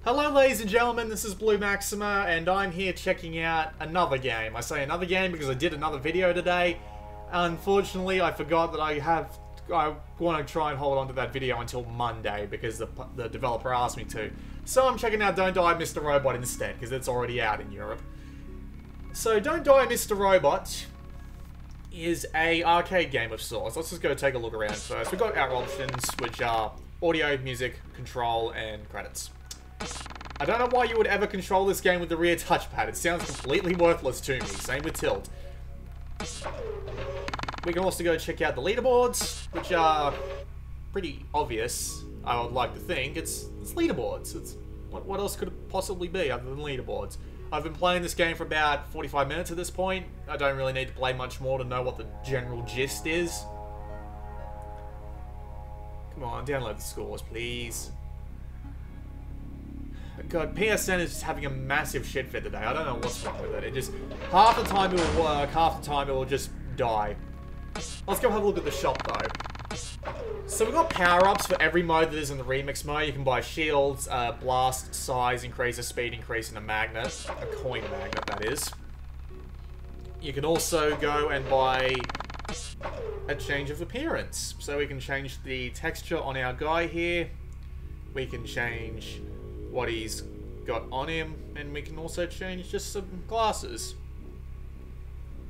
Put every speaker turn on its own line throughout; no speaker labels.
Hello ladies and gentlemen, this is Blue Maxima, and I'm here checking out another game. I say another game because I did another video today. Unfortunately, I forgot that I want to try and hold on to that video until Monday because the developer asked me to. So I'm checking out Don't Die Mr. Robot instead, because it's already out in Europe. So Don't Die Mr. Robot is a arcade game of sorts. Let's just go take a look around first. We've got our options, which are audio, music, control, and credits. I don't know why you would ever control this game with the rear touchpad. It sounds completely worthless to me. Same with tilt. We can also go check out the leaderboards, which are pretty obvious, I would like to think. It's leaderboards. What else could it possibly be other than leaderboards? I've been playing this game for about 45 minutes at this point. I don't really need to play much more to know what the general gist is. Come on, download the scores, please. God, PSN is just having a massive shit fit today. I don't know what's wrong with it. It just, half the time it will work, half the time it will just die. Let's go have a look at the shop though. So we've got power-ups for every mode that is in the remix mode. You can buy shields, blast, size, increase, speed increase, and a magnet. A coin magnet, that is. You can also go and buy a change of appearance. So we can change the texture on our guy here. We can change what he's got on him, and we can also change just some glasses.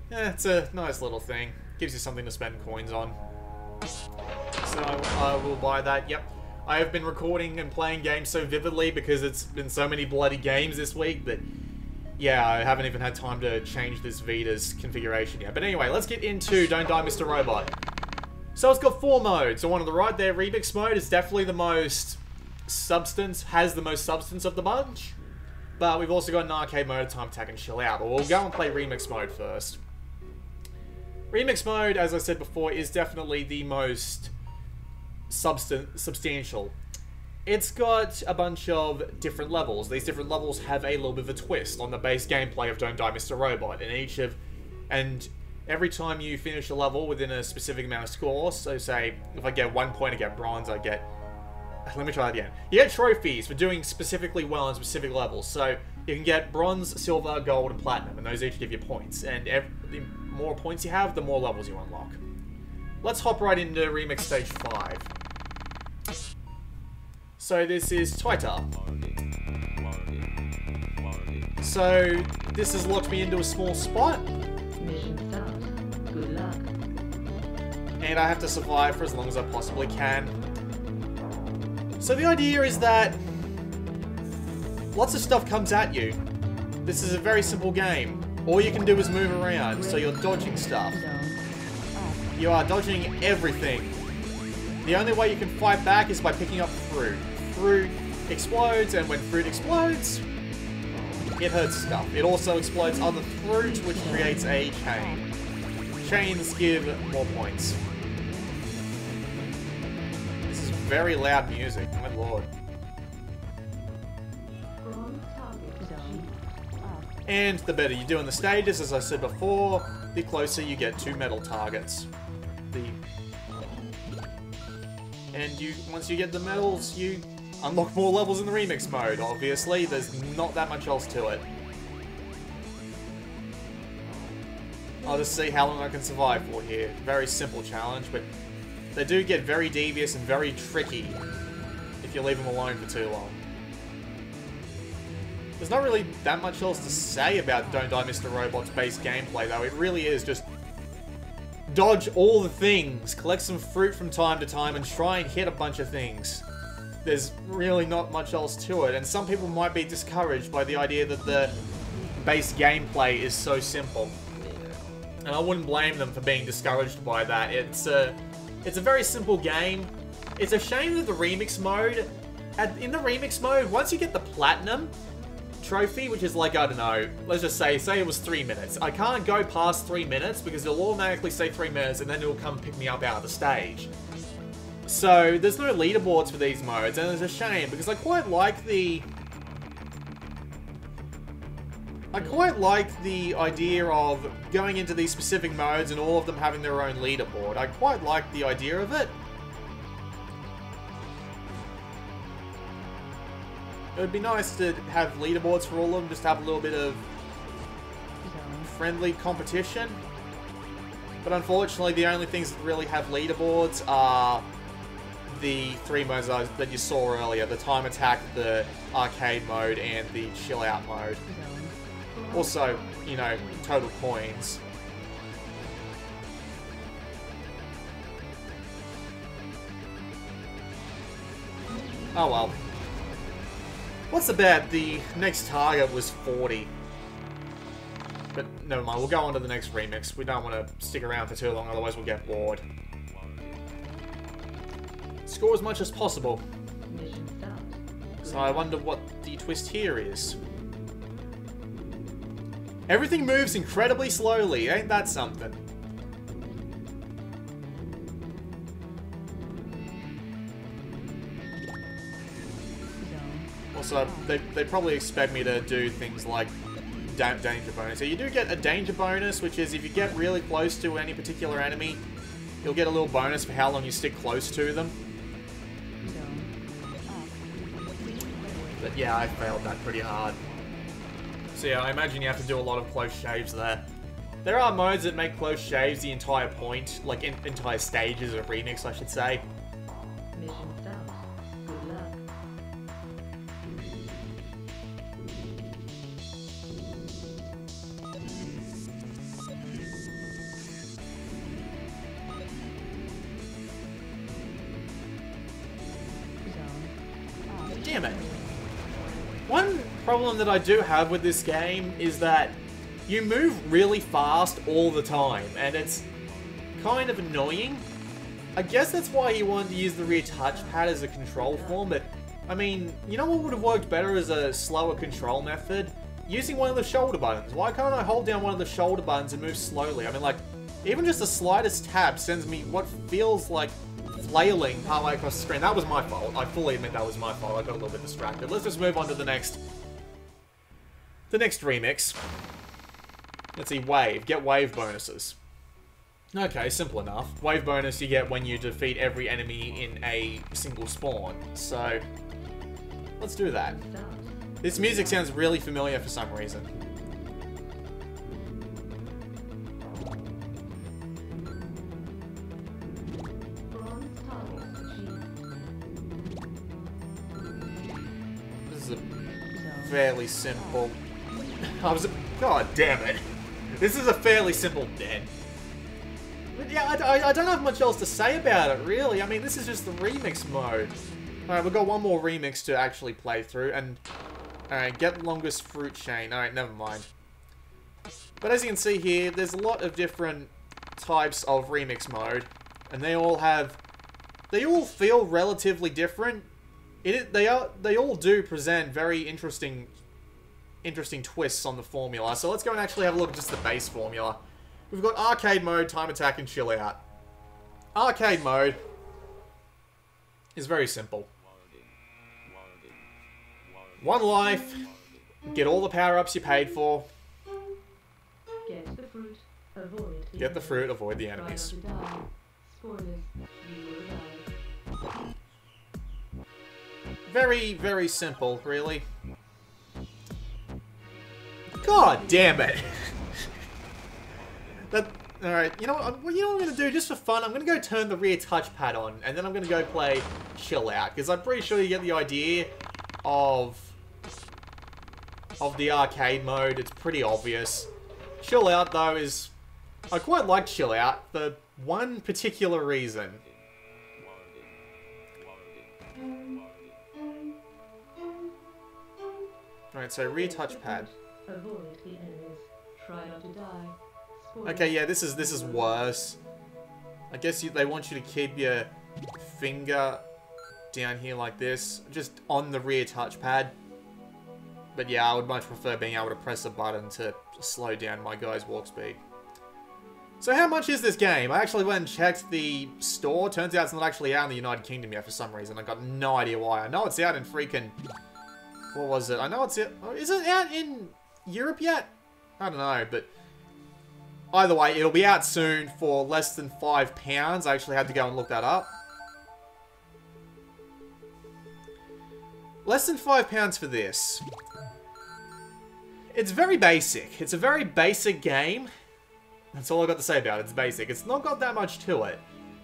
Yeah, it's a nice little thing. Gives you something to spend coins on. So I will buy that. Yep. I have been recording and playing games so vividly because it's been so many bloody games this week that, yeah, I haven't even had time to change this Vita's configuration yet. But anyway, let's get into Don't Die Mr. Robot. So it's got 4 modes. The one on the right there, Remix mode, is definitely the most has the most substance of the bunch. But we've also got an arcade mode, time attack, and chill out. But we'll go and play Remix mode first. Remix mode, as I said before, is definitely the most substantial. It's got a bunch of different levels. These different levels have a little bit of a twist on the base gameplay of Don't Die Mr. Robot. And every time you finish a level within a specific amount of scores, so say, if I get 1 point, I get bronze, let me try that again. You get trophies for doing specifically well on specific levels. So you can get bronze, silver, gold, and platinum, and those each give you points. And the more points you have, the more levels you unlock. Let's hop right into Remixed Stage 5. So this is Twitter. So this has locked me into a small spot.
Mission start. Good luck.
And I have to survive for as long as I possibly can. So the idea is that lots of stuff comes at you. This is a very simple game. All you can do is move around, so you're dodging stuff. You are dodging everything. The only way you can fight back is by picking up fruit. Fruit explodes, and when fruit explodes, it hurts stuff. It also explodes other fruit, which creates a chain. Chains give more points. Very loud music, my lord. And the better you do in the stages, as I said before, the closer you get to metal targets. Once you get the medals, you unlock more levels in the remix mode, obviously. There's not that much else to it. I'll just see how long I can survive for here. Very simple challenge, but they do get very devious and very tricky if you leave them alone for too long. There's not really that much else to say about Don't Die Mr. Robot's base gameplay, though. It really is just dodge all the things, collect some fruit from time to time, and try and hit a bunch of things. There's really not much else to it, and some people might be discouraged by the idea that the base gameplay is so simple. And I wouldn't blame them for being discouraged by that. It's a very simple game. It's a shame that the remix mode, in the remix mode, once you get the platinum trophy, which is like, I don't know, let's just say it was 3 minutes. I can't go past 3 minutes because it'll automatically say 3 minutes and then it'll come pick me up out of the stage. So there's no leaderboards for these modes, and it's a shame because I quite like the idea of going into these specific modes and all of them having their own leaderboard. I quite like the idea of it. It would be nice to have leaderboards for all of them, just to have a little bit of friendly competition. But unfortunately, the only things that really have leaderboards are the 3 modes that you saw earlier. The time attack, the arcade mode, and the chill out mode. Also, you know, total coins. Oh well. What's the bet? The next target was 40. But never mind, we'll go on to the next remix. We don't want to stick around for too long, otherwise we'll get bored. Score as much as possible. So I wonder what the twist here is. Everything moves incredibly slowly, ain't that something? Also, they probably expect me to do things like danger bonus. So you do get a danger bonus, which is if you get really close to any particular enemy, you'll get a little bonus for how long you stick close to them. But yeah, I failed that pretty hard. So yeah, I imagine you have to do a lot of close shaves there. There are modes that make close shaves the entire point, like entire stages of Remix, I should say.
Mission start. Good luck.
Damn it. One problem that I do have with this game is that you move really fast all the time, and it's kind of annoying. I guess that's why you wanted to use the rear touchpad as a control form, but I mean, you know what would have worked better as a slower control method? Using one of the shoulder buttons. Why can't I hold down one of the shoulder buttons and move slowly? I mean, like, even just the slightest tap sends me what feels like flailing partway across the screen. That was my fault. I fully admit that was my fault. I got a little bit distracted. Let's just move on to the next remix. Let's see, wave. Get wave bonuses. Okay, simple enough. Wave bonus you get when you defeat every enemy in a single spawn. So, let's do that. This music sounds really familiar for some reason. This is a fairly simple... God damn it. This is a fairly simple dead. But yeah, I don't have much else to say about it, really. I mean, this is just the remix mode. Alright, we've got one more remix to actually play through, and... Alright, get longest fruit chain. Alright, never mind. But as you can see here, there's a lot of different types of remix mode, and they all feel relatively different. They all do present very interesting twists on the formula. So let's go and actually have a look at just the base formula. We've got arcade mode, time attack, and chill out. Arcade mode is very simple. One life, get all the power-ups you paid for.
Get the fruit, avoid the
Get the fruit, avoid the enemies.
Try not to die. Spoilers, you will die.
Very, very simple, really. God damn it! Alright, you know what I'm going to do, just for fun, I'm going to go turn the rear touchpad on, and then I'm going to go play Chill Out, because I'm pretty sure you get the idea of the arcade mode. It's pretty obvious. Chill Out, though, is... I quite like Chill Out for one particular reason. Alright, so rear touchpad.
Avoid the enemies. Try not to die. Spoilers.
Okay, yeah, this is worse. I guess they want you to keep your finger down here like this, just on the rear touchpad. But yeah, I would much prefer being able to press a button to slow down my guy's walk speed. So how much is this game? I actually went and checked the store. Turns out it's not actually out in the United Kingdom yet for some reason. I got no idea why. I know it's out in freaking... What was it? I know it's out... Is it out in Europe yet? I don't know, but... Either way, it'll be out soon for less than £5. I actually had to go and look that up. Less than £5 for this. It's very basic. It's a very basic game. That's all I've got to say about it. It's basic. It's not got that much to it.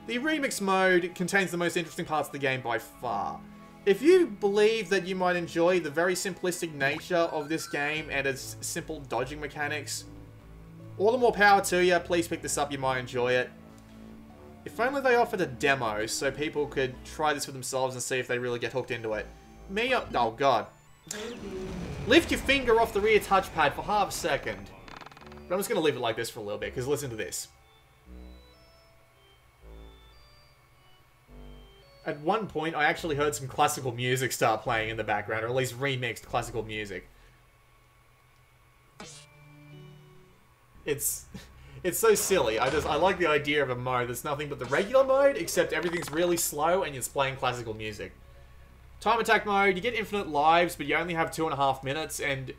The remix mode contains the most interesting parts of the game by far. If you believe that you might enjoy the very simplistic nature of this game and its simple dodging mechanics, all the more power to you. Please pick this up. You might enjoy it. If only they offered a demo so people could try this for themselves and see if they really get hooked into it. Oh god. Lift your finger off the rear touchpad for half a second. But I'm just going to leave it like this for a little bit, because listen to this. At one point, I actually heard some classical music start playing in the background, or at least remixed classical music. It's so silly. I like the idea of a mode that's nothing but the regular mode, except everything's really slow and you're playing classical music. Time attack mode, you get infinite lives, but you only have 2.5 minutes, and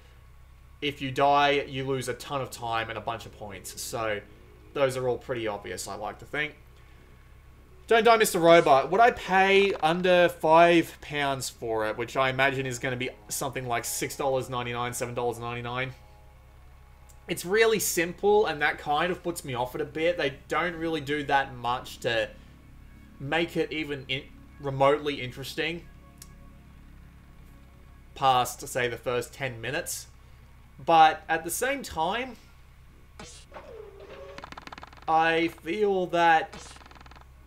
if you die, you lose a ton of time and a bunch of points. So, those are all pretty obvious, I like to think. Don't Die Mr. Robot. Would I pay under £5 for it, which I imagine is going to be something like $6.99, $7.99? It's really simple, and that kind of puts me off it a bit. They don't really do that much to make it even remotely interesting past, say, the first 10 minutes. But at the same time, I feel that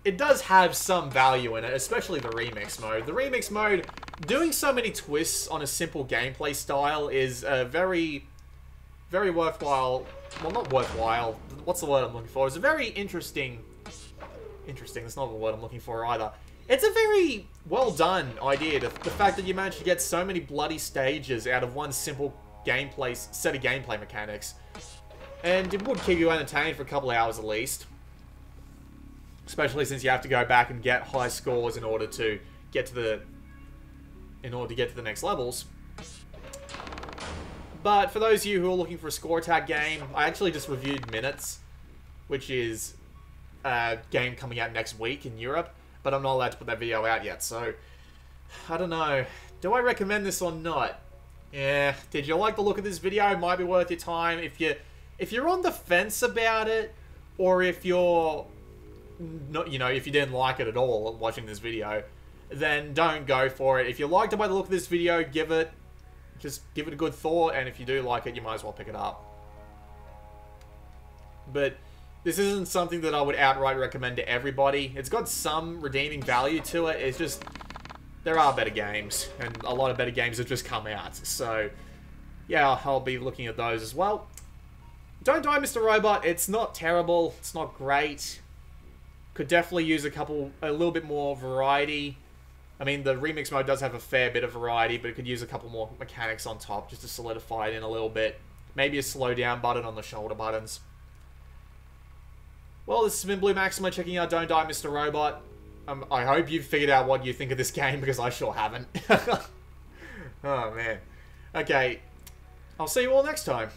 it does have some value in it, especially the remix mode. The remix mode, doing so many twists on a simple gameplay style is a very, very worthwhile. Well, not worthwhile. What's the word I'm looking for? It's a very interesting. That's not the word I'm looking for either. It's a very well done idea. The fact that you managed to get so many bloody stages out of one simple set of gameplay mechanics. And it would keep you entertained for a couple of hours at least. Especially since you have to go back and get high scores in order to get to the next levels. But for those of you who are looking for a score attack game, I actually just reviewed Minutes, which is a game coming out next week in Europe, but I'm not allowed to put that video out yet, so I don't know. Do I recommend this or not? Yeah, did you like the look of this video? It might be worth your time. If you're on the fence about it, or if you're not, if you didn't like it at all watching this video, then don't go for it. If you liked it by the look of this video, just give it a good thought, and if you do like it, you might as well pick it up. But this isn't something that I would outright recommend to everybody. It's got some redeeming value to it. It's just, there are better games, and a lot of better games have just come out. So, yeah, I'll be looking at those as well. Don't Die Mr. Robot. It's not terrible. It's not great. Could definitely use a little bit more variety. I mean, the remix mode does have a fair bit of variety, but it could use a couple more mechanics on top just to solidify it in a little bit. Maybe a slow down button on the shoulder buttons. Well, this has been Blue Maxima checking out Don't Die Mr. Robot. I hope you've figured out what you think of this game, because I sure haven't. Oh, man. Okay. I'll see you all next time.